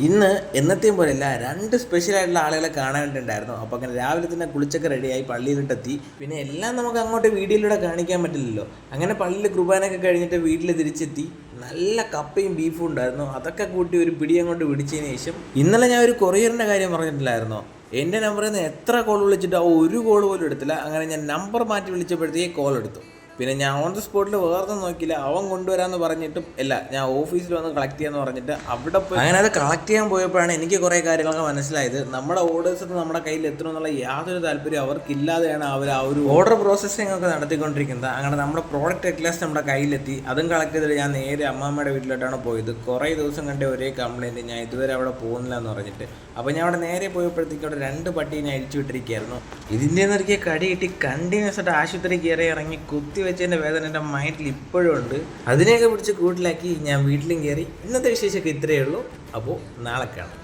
ഇന്ന് എന്നത്തെയും പോലെയല്ല, രണ്ട് സ്പെഷ്യലായിട്ടുള്ള ആളുകളെ കാണാനായിട്ടുണ്ടായിരുന്നു. അപ്പോൾ അങ്ങനെ രാവിലെ തന്നെ കുളിച്ചൊക്കെ റെഡിയായി പള്ളിയിലിട്ടെത്തി. പിന്നെ എല്ലാം നമുക്ക് അങ്ങോട്ട് വീഡിയോയിലൂടെ കാണിക്കാൻ പറ്റില്ലല്ലോ. അങ്ങനെ പള്ളിയിൽ കുർബാനയൊക്കെ കഴിഞ്ഞിട്ട് വീട്ടിൽ തിരിച്ചെത്തി. നല്ല കപ്പയും ബീഫും ഉണ്ടായിരുന്നു. അതൊക്കെ കൂട്ടി ഒരു പിടി അങ്ങോട്ട് പിടിച്ചതിന് ശേഷം ഇന്നലെ ഞാൻ ഒരു കൊറിയറിൻ്റെ കാര്യം പറഞ്ഞിട്ടില്ലായിരുന്നോ. എൻ്റെ നമ്പറിൽ നിന്ന് എത്ര കോൾ വിളിച്ചിട്ട് ഒരു കോൾ പോലും എടുത്തില്ല. അങ്ങനെ ഞാൻ നമ്പർ മാറ്റി വിളിച്ചപ്പോഴത്തേക്ക് കോൾ എടുത്തു. പിന്നെ ഞാൻ ഓൺ ദി സ്പോട്ടിൽ വേറൊന്നും നോക്കിയില്ല. അവൻ കൊണ്ടുവരാമെന്ന് പറഞ്ഞിട്ടും ഇല്ല, ഞാൻ ഓഫീസിൽ വന്ന് കളക്ട് ചെയ്യാമെന്ന് പറഞ്ഞിട്ട് അവിടെ പോയി അങ്ങനെ അത് കളക്ട് ചെയ്യാൻ പോയപ്പോഴാണ് എനിക്ക് കുറേ കാര്യങ്ങളൊക്കെ മനസ്സിലായത്. നമ്മുടെ ഓർഡേഴ്സ് നമ്മുടെ കയ്യിൽ എത്തണമെന്നുള്ള യാതൊരു താല്പര്യം അവർക്കില്ലാതെയാണ് അവർ ആ ഒരു ഓർഡർ പ്രോസസ്സിംഗ് ഒക്കെ നടത്തിക്കൊണ്ടിരിക്കുന്നത്. അങ്ങനെ നമ്മുടെ പ്രോഡക്റ്റ് അറ്റ് ലാസ്റ്റ് നമ്മുടെ കയ്യിലെത്തി. അതും കളക്ട് ചെയ്തിട്ട് ഞാൻ നേരെ അമ്മമ്മയുടെ വീട്ടിലോട്ടാണ് പോയത്. കുറേ ദിവസം കണ്ട ഒരേ കംപ്ലയിൻറ്റ്, ഞാൻ ഇതുവരെ അവിടെ പോകുന്നില്ല എന്ന് പറഞ്ഞിട്ട്. അപ്പോൾ ഞാൻ അവിടെ നേരെ പോയപ്പോഴത്തേക്കും അവിടെ 2 പട്ടി ഞാൻ അഴിച്ചു വിട്ടിരിക്കുകയായിരുന്നു. ഇതിൻ്റെ നിറക്കിയ കടി കിട്ടി കണ്ടിന്യൂസ് ആയിട്ട് ആശുപത്രി കയറി ഇറങ്ങി കുത്തി വെച്ചതിൻ്റെ വേദന എൻ്റെ മൈൻഡിൽ ഇപ്പോഴും ഉണ്ട്. അതിനെയൊക്കെ പിടിച്ച് കൂട്ടിലാക്കി ഞാൻ വീട്ടിലും കയറി. ഇന്നത്തെ വിശേഷമൊക്കെ ഇത്രയേ ഉള്ളൂ. അപ്പോൾ നാളെ കാണാം.